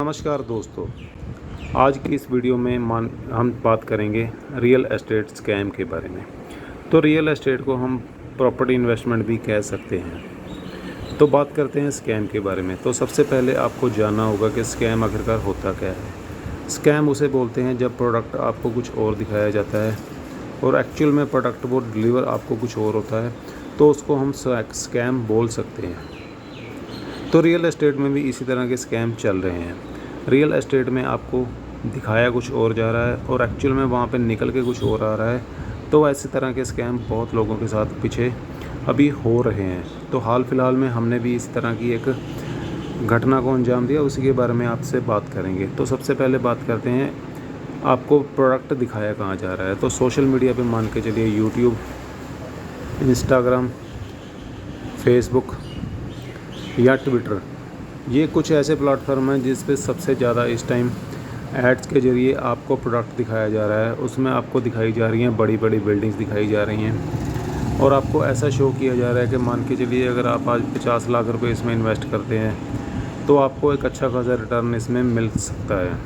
नमस्कार दोस्तों, आज की इस वीडियो में हम बात करेंगे रियल एस्टेट स्कैम के बारे में। तो रियल एस्टेट को हम प्रॉपर्टी इन्वेस्टमेंट भी कह सकते हैं। तो बात करते हैं स्कैम के बारे में। तो सबसे पहले आपको जानना होगा कि स्कैम आखिरकार होता क्या है। स्कैम उसे बोलते हैं जब प्रोडक्ट आपको कुछ और दिखाया जाता है और एक्चुअल में प्रोडक्ट वो डिलीवर आपको कुछ और होता है, तो उसको हम स्कैम बोल सकते हैं। तो रियल एस्टेट में भी इसी तरह के स्कैम चल रहे हैं। रियल एस्टेट में आपको दिखाया कुछ और जा रहा है और एक्चुअल में वहाँ पे निकल के कुछ और आ रहा है। तो ऐसे तरह के स्कैम बहुत लोगों के साथ पीछे अभी हो रहे हैं। तो हाल फिलहाल में हमने भी इस तरह की एक घटना को अंजाम दिया, उसी के बारे में आपसे बात करेंगे। तो सबसे पहले बात करते हैं, आपको प्रोडक्ट दिखाया कहाँ जा रहा है। तो सोशल मीडिया पे मान के चलिए यूट्यूब, इंस्टाग्राम, फेसबुक या ट्विटर, ये कुछ ऐसे प्लेटफॉर्म हैं जिस पे सबसे ज़्यादा इस टाइम एड्स के ज़रिए आपको प्रोडक्ट दिखाया जा रहा है। उसमें आपको दिखाई जा रही हैं बड़ी बड़ी बिल्डिंग्स दिखाई जा रही हैं और आपको ऐसा शो किया जा रहा है कि मान के चलिए अगर आप आज 50 लाख रुपए इसमें इन्वेस्ट करते हैं तो आपको एक अच्छा खासा रिटर्न इसमें मिल सकता है।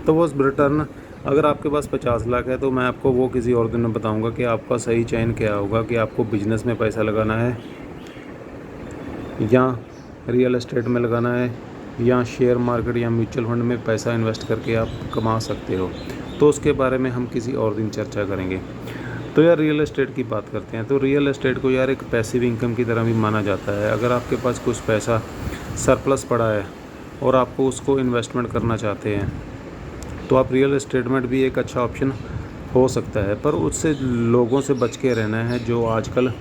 तो वो रिटर्न अगर आपके पास 50 लाख है तो मैं आपको वो किसी और दिन में बताऊँगा कि आपका सही चयन क्या होगा, कि आपको बिजनेस में पैसा लगाना है या रियल एस्टेट में लगाना है या शेयर मार्केट या म्यूचुअल फंड में पैसा इन्वेस्ट करके आप कमा सकते हो। तो उसके बारे में हम किसी और दिन चर्चा करेंगे। तो यार रियल एस्टेट की बात करते हैं। तो रियल एस्टेट को यार एक पैसिव इनकम की तरह भी माना जाता है। अगर आपके पास कुछ पैसा सरप्लस पड़ा है और आपको उसको इन्वेस्टमेंट करना चाहते हैं तो आप रियल एस्टेट में भी एक अच्छा ऑप्शन हो सकता है, पर उससे लोगों से बच के रहना है जो आजकल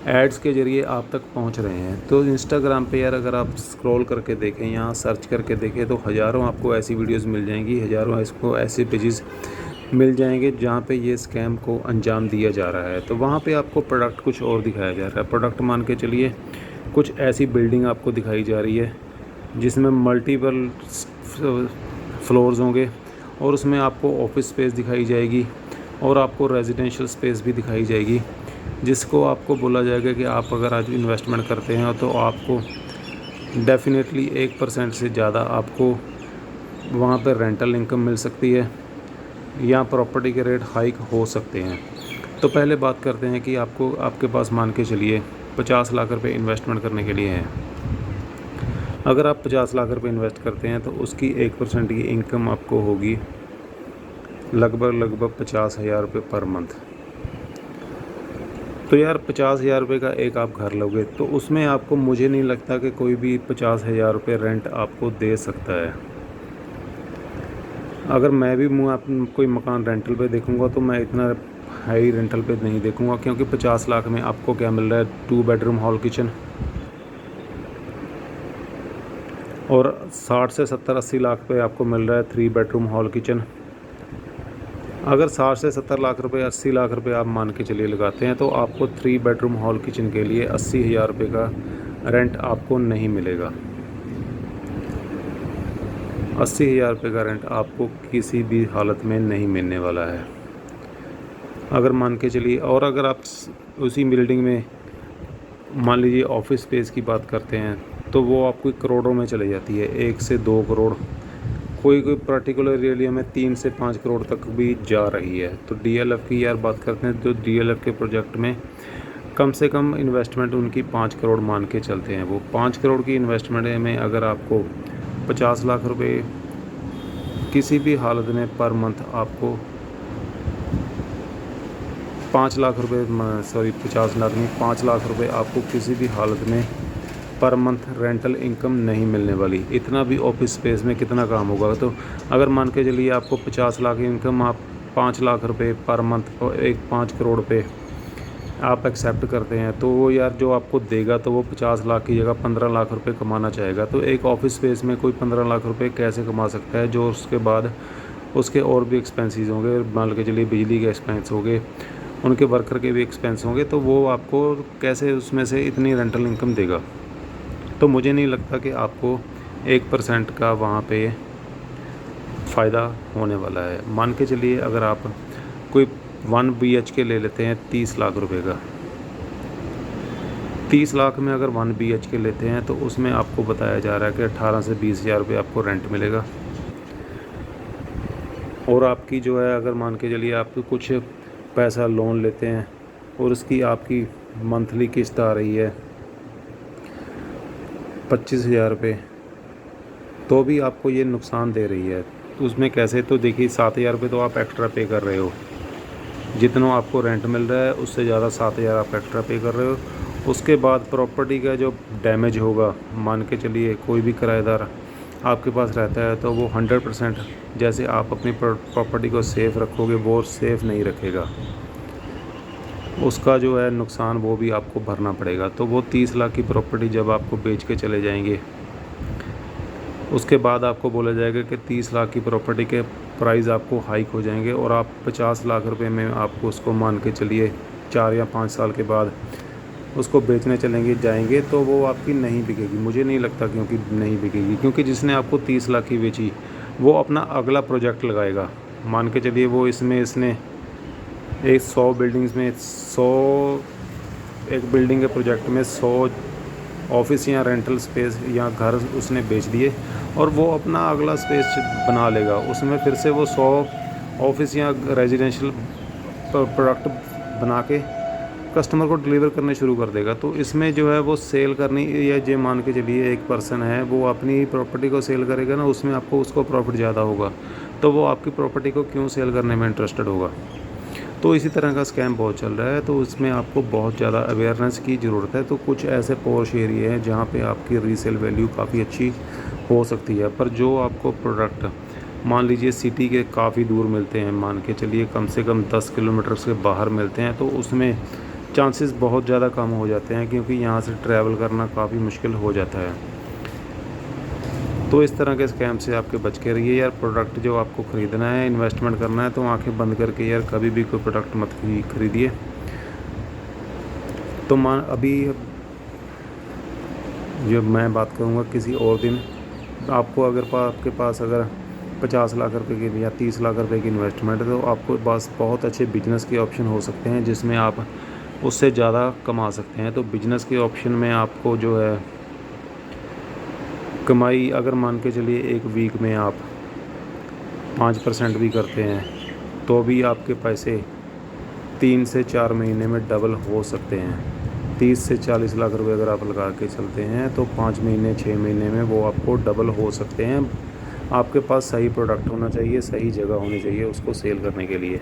एड्स के ज़रिए आप तक पहुंच रहे हैं। तो इंस्टाग्राम पे यार अगर आप स्क्रॉल करके देखें, यहाँ सर्च करके देखें, तो हज़ारों आपको ऐसी वीडियोस मिल जाएंगी, हज़ारों इसको ऐसे पेजेस मिल जाएंगे जहाँ पे ये स्कैम को अंजाम दिया जा रहा है। तो वहाँ पे आपको प्रोडक्ट कुछ और दिखाया जा रहा है। प्रोडक्ट मान के चलिए कुछ ऐसी बिल्डिंग आपको दिखाई जा रही है जिसमें मल्टीपल फ्लोर्स होंगे और उसमें आपको ऑफिस स्पेस दिखाई जाएगी और आपको रेजिडेंशियल स्पेस भी दिखाई जाएगी, जिसको आपको बोला जाएगा कि आप अगर आज इन्वेस्टमेंट करते हैं तो आपको डेफिनेटली 1% से ज़्यादा आपको वहाँ पर रेंटल इनकम मिल सकती है या प्रॉपर्टी के रेट हाइक हो सकते हैं। तो पहले बात करते हैं कि आपके पास मान के चलिए 50 लाख रुपए इन्वेस्टमेंट करने के लिए हैं। अगर आप 50 लाख रुपए इन्वेस्ट करते हैं तो उसकी 1% की इनकम आपको होगी लगभग 50,000 रुपये पर मंथ। तो यार 50,000 रुपये का एक आप घर लोगे तो उसमें आपको, मुझे नहीं लगता कि कोई भी 50,000 रुपये रेंट आपको दे सकता है। अगर मैं भी कोई मकान रेंटल पे देखूंगा तो मैं इतना हाई रेंटल पे नहीं देखूंगा, क्योंकि 50 लाख में आपको क्या मिल रहा है, 2 बेडरूम हॉल किचन और 60 से 70 80 लाख पे आपको मिल रहा है 3 बेडरूम हॉल किचन। अगर 60 से 70 लाख रुपए 80 लाख रुपए आप मान के चलिए लगाते हैं तो आपको 3 बेडरूम हॉल किचन के लिए 80,000 रुपये का रेंट आपको नहीं मिलेगा। 80,000 रुपये का रेंट आपको किसी भी हालत में नहीं मिलने वाला है। अगर मान के चलिए, और अगर आप उसी बिल्डिंग में मान लीजिए ऑफिस स्पेस की बात करते हैं तो वो आपको करोड़ों में चली जाती है, 1 से 2 करोड़, कोई पर्टिकुलर एरिया में 3 से 5 करोड़ तक भी जा रही है। तो डीएलएफ की यार बात करते हैं तो डीएलएफ के प्रोजेक्ट में कम से कम इन्वेस्टमेंट उनकी 5 करोड़ मान के चलते हैं। वो 5 करोड़ की इन्वेस्टमेंट में अगर आपको 50 लाख रुपए किसी भी हालत में पर मंथ आपको 5 लाख रुपए, 50 लाख नहीं, 5 लाख रुपए आपको किसी भी हालत में पर मंथ रेंटल इनकम नहीं मिलने वाली। इतना भी ऑफिस स्पेस में कितना काम होगा। तो अगर मान के चलिए आपको 50 लाख इनकम, आप 5 लाख रुपए पर मंथ, 5 करोड़ पे आप एक्सेप्ट करते हैं, तो वो यार जो आपको देगा तो वो 50 लाख की जगह 15 लाख रुपए कमाना चाहेगा। तो एक ऑफिस स्पेस में कोई 15 लाख रुपए कैसे कमा सकता है, जो उसके बाद उसके और भी एक्सपेंसेस होंगे, मान के चलिए बिजली के एक्सपेंस होंगे, उनके वर्कर के भी एक्सपेंस होंगे, तो वो आपको कैसे उसमें से इतनी रेंटल इनकम देगा। तो मुझे नहीं लगता कि आपको 1% का वहाँ पे फ़ायदा होने वाला है। मान के चलिए अगर आप कोई 1 BHK ले लेते हैं 30 लाख रुपए का, 30 लाख में अगर 1 BHK लेते हैं तो उसमें आपको बताया जा रहा है कि 18 से 20 हज़ार रुपये आपको रेंट मिलेगा। और आपकी जो है, अगर मान के चलिए आप कुछ पैसा लोन लेते हैं और उसकी आपकी मंथली किस्त आ रही है 25,000 रुपये, तो भी आपको ये नुकसान दे रही है। तो उसमें कैसे, तो देखिए 7,000 रुपये तो आप एक्स्ट्रा पे कर रहे हो, जितना आपको रेंट मिल रहा है उससे ज़्यादा 7,000 आप एक्स्ट्रा पे कर रहे हो। उसके बाद प्रॉपर्टी का जो डैमेज होगा, मान के चलिए कोई भी किराएदार आपके पास रहता है तो वो 100% जैसे आप अपनी प्रॉपर्टी को सेफ़ रखोगे वो सेफ़ नहीं रखेगा, उसका जो है नुकसान वो भी आपको भरना पड़ेगा। तो वो 30 लाख की प्रॉपर्टी जब आपको बेच के चले जाएंगे, उसके बाद आपको बोला जाएगा कि 30 लाख की प्रॉपर्टी के प्राइस आपको हाइक हो जाएंगे और आप 50 लाख रुपए में आपको उसको मान के चलिए 4 या 5 साल के बाद उसको बेचने जाएंगे तो वो आपकी नहीं बिकेगी। मुझे नहीं लगता क्योंकि नहीं बिकेगी, क्योंकि जिसने आपको 30 लाख की बेची वो अपना अगला प्रोजेक्ट लगाएगा। मान के चलिए वो इसने एक 100 बिल्डिंग्स में 100 एक बिल्डिंग के प्रोजेक्ट में 100 ऑफिस या रेंटल स्पेस या घर उसने बेच दिए और वो अपना अगला स्पेस बना लेगा, उसमें फिर से वो 100 ऑफिस या रेजिडेंशियल प्रोडक्ट बना के कस्टमर को डिलीवर करने शुरू कर देगा। तो इसमें जो है वो सेल करनी, या जो मान के चलिए एक पर्सन है वो अपनी प्रॉपर्टी को सेल करेगा ना, उसमें आपको उसको प्रॉफिट ज़्यादा होगा, तो वो आपकी प्रॉपर्टी को क्यों सेल करने में इंटरेस्टेड होगा। तो इसी तरह का स्कैम बहुत चल रहा है, तो उसमें आपको बहुत ज़्यादा अवेयरनेस की ज़रूरत है। तो कुछ ऐसे पॉश एरिया हैं जहाँ पे आपकी रीसेल वैल्यू काफ़ी अच्छी हो सकती है, पर जो आपको प्रोडक्ट मान लीजिए सिटी के काफ़ी दूर मिलते हैं, मान के चलिए कम से कम 10 किलोमीटर से बाहर मिलते हैं, तो उसमें चांसेस बहुत ज़्यादा कम हो जाते हैं, क्योंकि यहाँ से ट्रैवल करना काफ़ी मुश्किल हो जाता है। तो इस तरह के स्कैम से आपके बच के रहिए यार। प्रोडक्ट जो आपको ख़रीदना है, इन्वेस्टमेंट करना है, तो आंखें बंद करके यार कभी भी कोई प्रोडक्ट मत खरीदिए। तो अभी जो मैं बात करूँगा किसी और दिन, आपको अगर आपके पास अगर 50 लाख रुपए की या 30 लाख रुपए की इन्वेस्टमेंट है, तो आपको पास बहुत अच्छे बिजनेस के ऑप्शन हो सकते हैं जिसमें आप उससे ज़्यादा कमा सकते हैं। तो बिजनेस के ऑप्शन में आपको जो है कमाई, अगर मान के चलिए एक वीक में आप 5% भी करते हैं तो भी आपके पैसे 3 से 4 महीने में डबल हो सकते हैं। 30 से 40 लाख रुपए अगर आप लगा के चलते हैं तो 5 महीने 6 महीने में वो आपको डबल हो सकते हैं। आपके पास सही प्रोडक्ट होना चाहिए, सही जगह होनी चाहिए उसको सेल करने के लिए।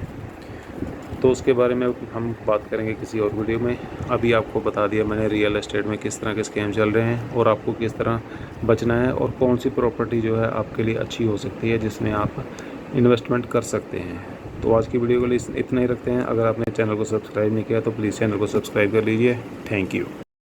तो उसके बारे में हम बात करेंगे किसी और वीडियो में। अभी आपको बता दिया मैंने रियल एस्टेट में किस तरह के स्कैम चल रहे हैं और आपको किस तरह बचना है और कौन सी प्रॉपर्टी जो है आपके लिए अच्छी हो सकती है जिसमें आप इन्वेस्टमेंट कर सकते हैं। तो आज की वीडियो के लिए इतना ही रखते हैं। अगर आपने चैनल को सब्सक्राइब नहीं किया तो प्लीज़ चैनल को सब्सक्राइब कर लीजिए। Thank you.